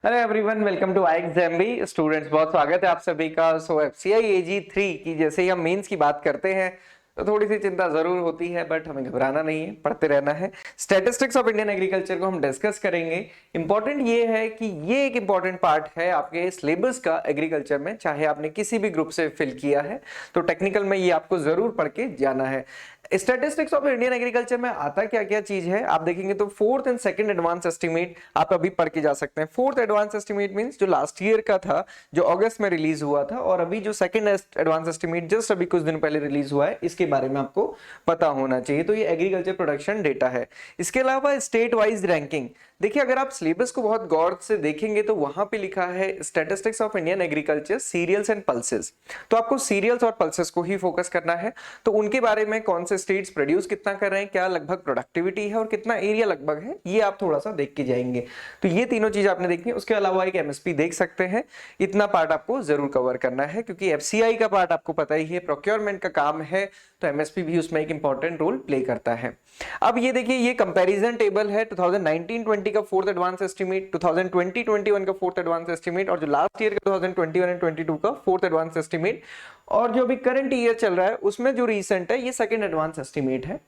Hello everyone, welcome to IXMB students. बहुत स्वागत है आप सभी का। FCI AG3 की जैसे ही हम मेंस की बात करते हैं तो थोड़ी सी चिंता जरूर होती है, बट हमें घबराना नहीं है, पढ़ते रहना है। स्टैटिस्टिक्स ऑफ इंडियन एग्रीकल्चर को हम डिस्कस करेंगे। इंपॉर्टेंट ये है कि ये एक इंपॉर्टेंट पार्ट है आपके सिलेबस का एग्रीकल्चर में, चाहे आपने किसी भी ग्रुप से फिल किया है तो टेक्निकल में ये आपको जरूर पढ़ के जाना है। स्टैटिस्टिक्स ऑफ इंडियन एग्रीकल्चर में आता क्या क्या चीज है आप देखेंगे तो fourth and second advance estimate आप अभी पढ़ के जा सकते हैं। फोर्थ एडवांस एस्टिमेट मींस जो लास्ट ईयर का था, जो अगस्त में रिलीज हुआ था, और अभी जो सेकंड एडवांस एस्टिमेट जस्ट अभी कुछ दिन पहले रिलीज हुआ है, इसके बारे में आपको पता होना चाहिए। तो ये एग्रीकल्चर प्रोडक्शन डेटा है। इसके अलावा स्टेट वाइज रैंकिंग, देखिए अगर आप सिलेबस को बहुत गौर से देखेंगे तो वहां पे लिखा है statistics of Indian agriculture cereals and pulses. तो आपको सीरियल्स और पल्सेस को ही फोकस करना है। तो उनके बारे में कौन से स्टेट्स प्रोड्यूस कितना कर रहे हैं, क्या लगभग प्रोडक्टिविटी है और कितना एरिया लगभग है, ये आप थोड़ा सा देख के जाएंगे। तो ये तीनों चीज आपने देखनी है। उसके अलावा एक एमएसपी देख सकते हैं। इतना पार्ट आपको जरूर कवर करना है क्योंकि एफसीआई का पार्ट आपको पता ही है, प्रोक्योरमेंट का काम है, तो एमएसपी भी उसमें एक इंपॉर्टेंट रोल प्ले करता है। अब ये देखिए, ये कंपैरिजन टेबल है 2019-20 का फोर्थ एडवांस एस्टिमेट, 2020-21 का फोर्थ एडवांस एस्टिमेट, और जो लास्ट ईयर का 2021 एंड 22 का फोर्थ एडवांस एस्टिमेट, और जो अभी करंट ईयर चल रहा है उसमें जो रीसेंट है ये सेकंड एडवांस एस्टिमेट है।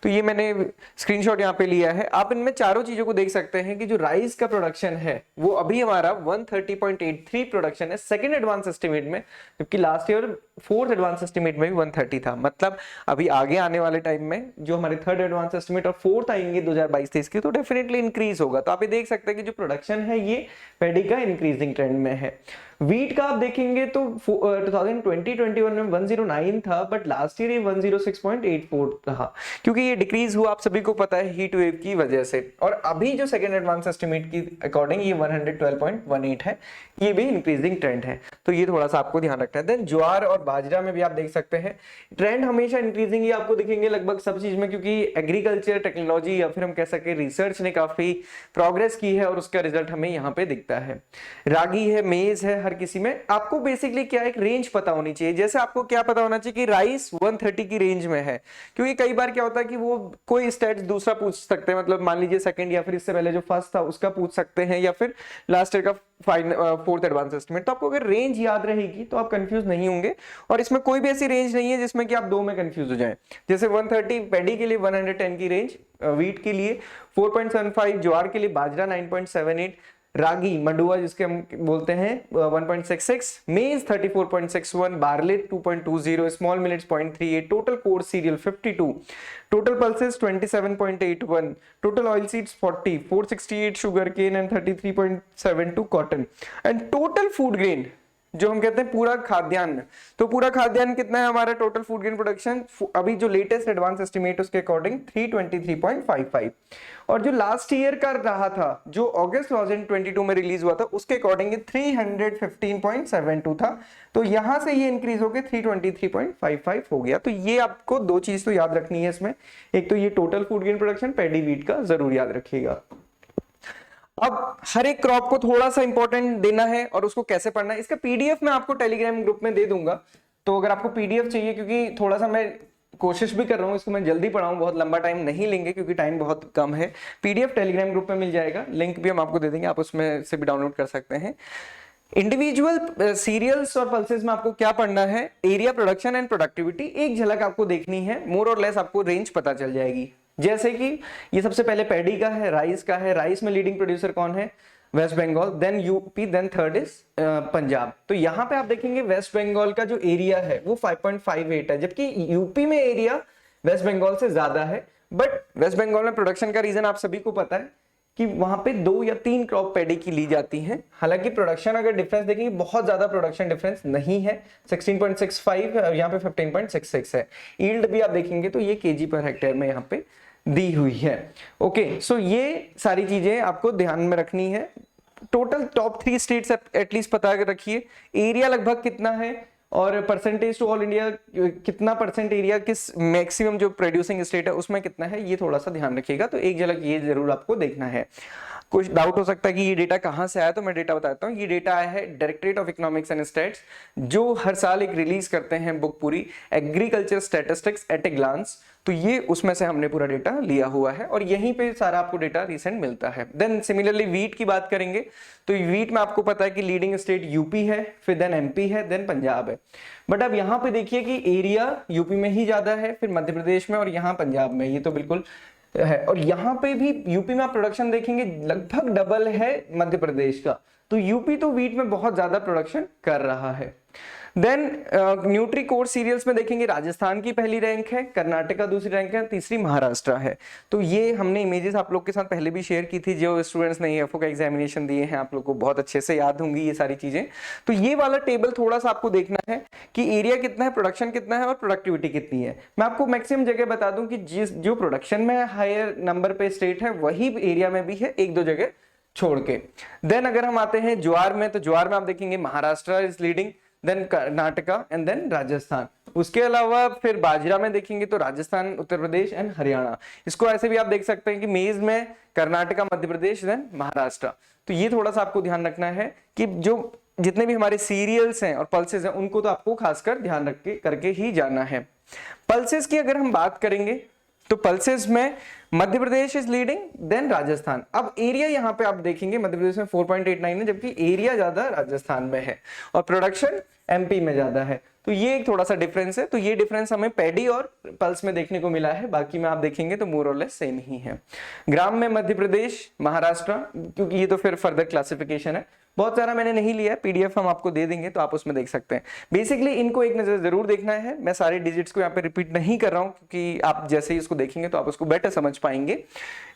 तो ये मैंने स्क्रीनशॉट यहाँ पे लिया है। आप इनमें चारों चीजों को देख सकते हैं कि जो राइस का प्रोडक्शन है वो अभी हमारा 130.83 प्रोडक्शन है सेकंड एडवांस एस्टिमेट में, जबकि last year fourth advance estimate में भी 130 था। मतलब अभी आगे आने वाले टाइम में जो हमारे थर्ड एडवांस एस्टिमेट और फोर्थ आएंगे 2022-23 के, तो डेफिनेटली इंक्रीज होगा। तो आप ये देख सकते हैं कि जो प्रोडक्शन है ये पैडी का इंक्रीजिंग ट्रेंड में है। वीट का आप देखेंगे तो 2020-21 में 109 था, बट लास्ट ईयर ये 106.84 था, क्योंकि ये डिक्रीज हुआ, आप सभी को पता है, हीट वेव की वजह से। और अभी जो सेकंड एडवांस एस्टिमेट की अकॉर्डिंग ये 112.18 है, ये भी इंक्रीजिंग ट्रेंड है। तो ये थोड़ा सा आपको ध्यान रखना है। देन ज्वार और बाजरा में भी आप देख सकते हैं ट्रेंड हमेशा इंक्रीजिंग ही आपको दिखेंगे लगभग सब चीज में, क्योंकि एग्रीकल्चर टेक्नोलॉजी या फिर हम कह सके रिसर्च ने काफी प्रोग्रेस की है और उसका रिजल्ट हमें यहाँ पे दिखता है। रागी है, मेज है, हर किसी में आपको बेसिकली क्या एक रेंज पता होनी चाहिए। जैसे आपको क्या पता होना चाहिए कि राइस 130 की रेंज में है, क्योंकि कई बार क्या होता है कि वो कोई स्टेट दूसरा पूछ सकते हैं, मतलब मान लीजिए सेकंड या फिर इससे पहले जो फर्स्ट था उसका पूछ सकते हैं, या फिर लास्ट ईयर का फोर्थ एडवांस एस्टिमेट। तो आपको अगर रेंज याद रहेगी तो आप कंफ्यूज नहीं होंगे। और इसमें कोई भी ऐसी रेंज नहीं है जिसमें कि आप दो में कंफ्यूज हो जाएं। जैसे 130 पैडी के लिए 110 की रेंज, वीट के लिए 4.75, ज्वार के लिए बाजरा 9.78, रागी मंडुआ जिसके हम बोलते हैं 1.66, maize 34.61, barley 2.20, small millets 0.38, total coarse cereal 52, total pulses 27.81, total oil seeds 40, 468 sugarcane and 33.72 cotton, and total food grain जो हम कहते हैं पूरा खाद्यान्न। तो पूरा खाद्यान्न कितना है हमारा टोटल फूड ग्रेन प्रोडक्शन, अभी जो लेटेस्ट एडवांस एस्टिमेट उसके अकॉर्डिंग 323.55, और जो लास्ट ईयर का रहा था जो अगस्त 2022 में रिलीज हुआ था उसके अकॉर्डिंग 315.72 था। तो यहां से ये इंक्रीज होकर 323.55 हो गया। तो ये आपको दो चीज तो याद रखनी है इसमें, एक तो ये total food grain production paddy wheat का जरूर याद रखिएगा। अब हर एक क्रॉप को थोड़ा सा इंपॉर्टेंट देना है और उसको कैसे पढ़ना है इसका पीडीएफ मैं आपको टेलीग्राम ग्रुप में दे दूंगा। तो अगर आपको पीडीएफ चाहिए, क्योंकि थोड़ा सा मैं कोशिश भी कर रहा हूँ इसको मैं जल्दी पढ़ाऊं, बहुत लंबा टाइम नहीं लेंगे क्योंकि टाइम बहुत कम है। पीडीएफ टेलीग्राम ग्रुप में मिल जाएगा, लिंक भी हम आपको दे देंगे, आप उसमें से भी डाउनलोड कर सकते हैं। इंडिविजुअल सीरियल्स और पल्सेस में आपको क्या पढ़ना है, एरिया, प्रोडक्शन एंड प्रोडक्टिविटी एक झलक आपको देखनी है, मोर और लेस आपको रेंज पता चल जाएगी। जैसे कि ये सबसे पहले पैडी का है, राइस का है, राइस में लीडिंग प्रोड्यूसर कौन है, West Bengal, then UP, then third is Punjab. तो यहाँ पे आप देखेंगे वेस्ट बंगाल का जो एरिया है वो 5.58 है, जबकि यूपी में एरिया वेस्ट बंगाल से ज्यादा है। बट वेस्ट बंगाल में प्रोडक्शन का रीजन आप सभी को पता है कि वहां पे 2 या 3 क्रॉप पैडी की ली जाती हैं। हालांकि प्रोडक्शन अगर डिफरेंस देखेंगे बहुत ज्यादा प्रोडक्शन डिफरेंस नहीं है, 16.65 यहाँ पे 15.66 है। यील्ड भी आप देखेंगे तो ये केजी पर हेक्टेयर में यहाँ पे दी हुई है। ओके, सो ये सारी चीजें आपको ध्यान में रखनी है। टोटल टॉप 3 स्टेट्स एटलीस्ट पता रखिए, एरिया लगभग कितना है और परसेंटेज टू ऑल इंडिया कितना परसेंट एरिया किस मैक्सिमम जो प्रोड्यूसिंग स्टेट है उसमें कितना है, ये थोड़ा सा ध्यान रखिएगा। तो एक झलक ये जरूर आपको देखना है। कुछ डाउट हो सकता है कि ये डेटा कहाँ से आया, तो मैं डेटा बताता हूँ। ये डेटा आया है directorate of economics and stats, जो हर साल एक रिलीज करते हैं बुक पूरी, agriculture statistics at a glance. तो ये उसमें से हमने पूरा डेटा लिया हुआ है और यहीं पे सारा आपको डेटा रिसेंट मिलता है। देन सिमिलरली वीट की बात करेंगे तो वीट में आपको पता है कि लीडिंग स्टेट यूपी है, फिर देन एमपी है, देन पंजाब है। बट अब यहाँ पे देखिए कि एरिया यूपी में ही ज्यादा है, फिर मध्य प्रदेश में और यहाँ पंजाब में, ये तो बिल्कुल है। और यहाँ पे भी यूपी में आप प्रोडक्शन देखेंगे लगभग डबल है मध्य प्रदेश का, तो यूपी तो वीट में बहुत ज्यादा प्रोडक्शन कर रहा है। देन न्यूट्री कोर्स सीरियल्स में देखेंगे राजस्थान की पहली रैंक है, कर्नाटका दूसरी रैंक है, तीसरी महाराष्ट्र है। तो ये हमने इमेजेस आप लोग के साथ पहले भी शेयर की थी, जो स्टूडेंट्स ने एफओ का एग्जामिनेशन दिए हैं आप लोग को बहुत अच्छे से याद होंगी ये सारी चीजें। तो ये वाला टेबल थोड़ा सा आपको देखना है कि एरिया कितना है, प्रोडक्शन कितना है और प्रोडक्टिविटी कितनी है। मैं आपको मैक्सिमम जगह बता दूं कि जो प्रोडक्शन में हायर नंबर पे स्टेट है वही एरिया में भी है, एक दो जगह छोड़ के। देन अगर हम आते हैं ज्वार में, तो ज्वार में आप देखेंगे Maharashtra is leading, then Karnataka and then Rajasthan. उसके अलावा फिर बाजरा में देखेंगे तो राजस्थान, उत्तर प्रदेश एंड हरियाणा। इसको ऐसे भी आप देख सकते हैं कि मेज में कर्नाटका, मध्य प्रदेश, देन महाराष्ट्र। तो ये थोड़ा सा आपको ध्यान रखना है कि जो जितने भी हमारे सीरियल्स हैं और पल्सेस हैं उनको तो आपको खासकर ध्यान रख के करके ही जाना है। पल्सेस की अगर हम बात करेंगे तो पल्सेस में Madhya Pradesh is leading, then Rajasthan. अब एरिया यहाँ पे आप देखेंगे मध्य प्रदेश में 4.89 है, जबकि एरिया ज्यादा राजस्थान में है और प्रोडक्शन एमपी में ज्यादा है। तो ये एक थोड़ा सा डिफरेंस है। तो ये डिफरेंस हमें पैडी और पल्स में देखने को मिला है, बाकी में आप देखेंगे तो मोर और लेस सेम ही है। ग्राम में मध्य प्रदेश, महाराष्ट्र, क्योंकि ये तो फिर फर्दर क्लासिफिकेशन है, बहुत सारा मैंने नहीं लिया है, पीडीएफ हम आपको दे देंगे तो आप उसमें देख सकते हैं। बेसिकली इनको एक नजर जरूर देखना है। मैं सारे डिजिट्स को यहाँ पे रिपीट नहीं कर रहा हूँ क्योंकि आप जैसे ही इसको देखेंगे तो आप उसको बेटर समझ पाएंगे।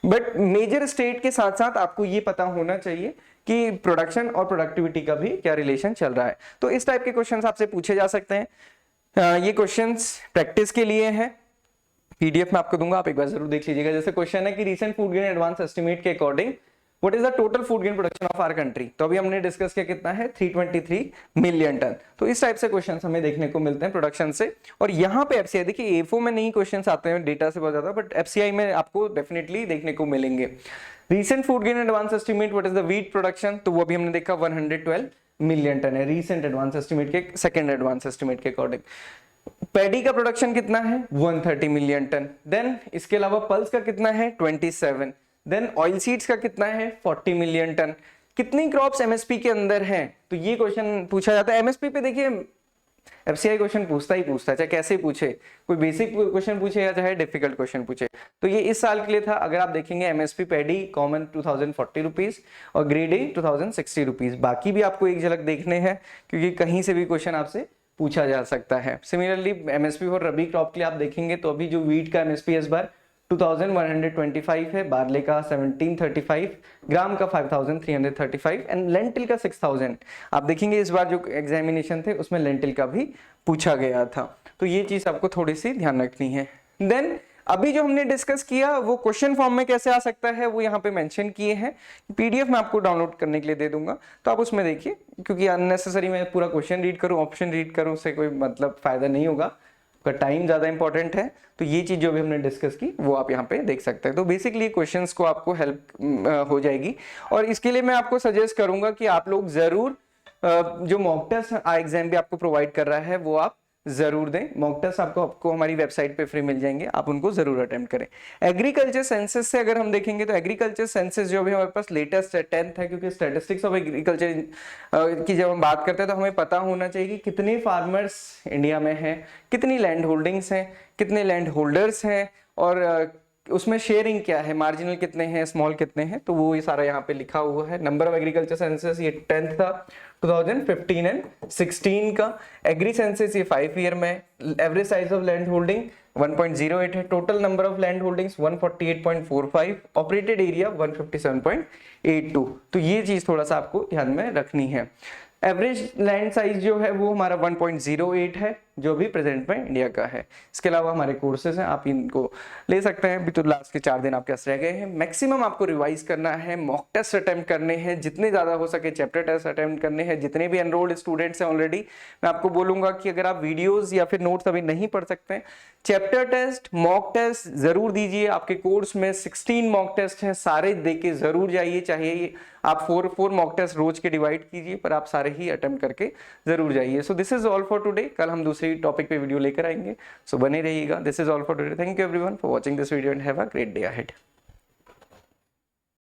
बट मेजर स्टेट के साथ साथ आपको ये पता होना चाहिए कि प्रोडक्शन और प्रोडक्टिविटी का भी क्या रिलेशन चल रहा है। तो इस टाइप के क्वेश्चंस आपसे पूछे जा सकते हैं। ये क्वेश्चंस प्रैक्टिस के लिए हैं, पीडीएफ में आपको दूंगा, आप एक बार जरूर देख लीजिएगा। जैसे क्वेश्चन है कि recent food grain advance estimate के according what is the total food grain production of our country. तो अभी हमने डिस्कस किया कितना है, 323 मिलियन टन। तो इस टाइप से क्वेश्चंस हमें देखने को मिलते हैं प्रोडक्शन से। और यहाँ पे एफसीआई देखिए, एफओ में नहीं क्वेश्चंस आते हैं डेटा से बहुत ज्यादा, बट एफसीआई में आपको डेफिनेटली देखने को मिलेंगे। Recent food grain advance estimate what is the wheat production, तो वो अभी हमने देखा 112 मिलियन टन है रीसेंट एडवांस एस्टिमेट के, सेकंड एडवांस एस्टिमेट के अकॉर्डिंग। पैडी का प्रोडक्शन कितना है, 130 मिलियन टन। देन इसके अलावा पल्स का कितना है, 27। देन ऑयल सीड्स का कितना है, 40 मिलियन टन। कितनी क्रॉप्स एमएसपी के अंदर हैं, तो ये क्वेश्चन पूछा जाता है। एमएसपी पे देखिए एफसीआई क्वेश्चन पूछता ही पूछता है, चाहे कैसे पूछे, कोई बेसिक क्वेश्चन पूछे या चाहे डिफिकल्ट क्वेश्चन पूछे। तो ये इस साल के लिए था। अगर आप देखेंगे एमएसपी पैडी कॉमन 2040 रुपीज और ग्रेड ए 2060 रुपीज। बाकी भी आपको एक झलक देखने हैं क्योंकि कहीं से भी क्वेश्चन आपसे पूछा जा सकता है। Similarly MSP for rabi crop के लिए आप देखेंगे तो अभी जो वीट का एमएसपी इस बार 2125 है, बार्ले का 1735, ग्राम का 5335 एंड लेंटिल का 6000। आप देखेंगे इस बार जो एग्जामिनेशन थे उसमें लेंटिल का भी पूछा गया था। तो ये चीज आपको थोड़ी सी ध्यान रखनी है। देन अभी जो हमने डिस्कस किया वो क्वेश्चन फॉर्म में कैसे आ सकता है वो यहाँ पे मेंशन किए हैं। पीडीएफ में आपको डाउनलोड करने के लिए दे दूंगा, तो आप उसमें देखिए, क्योंकि अननेसेसरी मैं पूरा क्वेश्चन रीड करूँ, ऑप्शन रीड करूँ, उससे कोई मतलब फायदा नहीं होगा, का टाइम ज्यादा इंपॉर्टेंट है। तो ये चीज जो भी हमने डिस्कस की वो आप यहाँ पे देख सकते हैं। तो बेसिकली क्वेश्चंस को आपको हेल्प हो जाएगी। और इसके लिए मैं आपको सजेस्ट करूंगा कि आप लोग जरूर जो मॉक टेस्ट एग्जाम भी आपको प्रोवाइड कर रहा है वो आप जरूर दें। मॉक टेस्ट आपको हमारी वेबसाइट पे फ्री मिल जाएंगे, आप उनको जरूर अटेम्प्ट करें। एग्रीकल्चर सेंसस से अगर हम देखेंगे तो एग्रीकल्चर सेंसस जो भी हमारे पास लेटेस्ट है 10th है, क्योंकि स्टैटिस्टिक्स ऑफ एग्रीकल्चर की जब हम बात करते हैं तो हमें पता होना चाहिए कि कितने फार्मर्स इंडिया में हैं, कितनी लैंड होल्डिंग्स हैं, कितने लैंड होल्डर्स हैं और उसमें शेयरिंग क्या है, मार्जिनल कितने हैं, स्मॉल कितने हैं, तो वो ये सारा यहाँ पे लिखा हुआ है। नंबर ऑफ एग्रीकल्चर सेंसस ये 10th था 2015 एंड 16 का। एग्री सेंसस ये 5 ईयर में। Average size of land holding 1.08 है। Total number of land holdings 148.45, operated area 157.82। तो ये चीज थोड़ा सा आपको ध्यान में रखनी है। एवरेज लैंड साइज जो है वो हमारा 1.08 है। जो भी प्रेजेंट में इंडिया का है। इसके अलावा हमारे कोर्सेज हैं, आप इनको ले सकते हैं। अभी तो लास्ट के 4 दिन आपके पास रह गए हैं। मैक्सिमम आपको रिवाइज करना है, मॉक टेस्ट अटेम्प्ट करने हैं, जितने ज़्यादा हो सके चैप्टर टेस्ट अटेम्प्ट करने हैं। जितने भी एनरोल्ड स्टूडेंट्स हैं ऑलरेडी, मैं आपको बोलूँगा कि अगर आप वीडियोज़ या फिर नोट्स अभी नहीं पढ़ सकते हैं, चैप्टर टेस्ट मॉक टेस्ट ज़रूर दीजिए। आपके कोर्स में 16 मॉक टेस्ट हैं, सारे दे के ज़रूर जाइए। चाहे आप 4 मॉक टेस्ट रोज के डिवाइड कीजिए, पर आप सारे ही अटेम्प्ट करके जरूर जाइए। So this is all for today. कल हम दूसरी टॉपिक पे वीडियो लेकर आएंगे, सो बने रहिएगा। This is all for today. Thank you everyone for watching this video and have a great day ahead.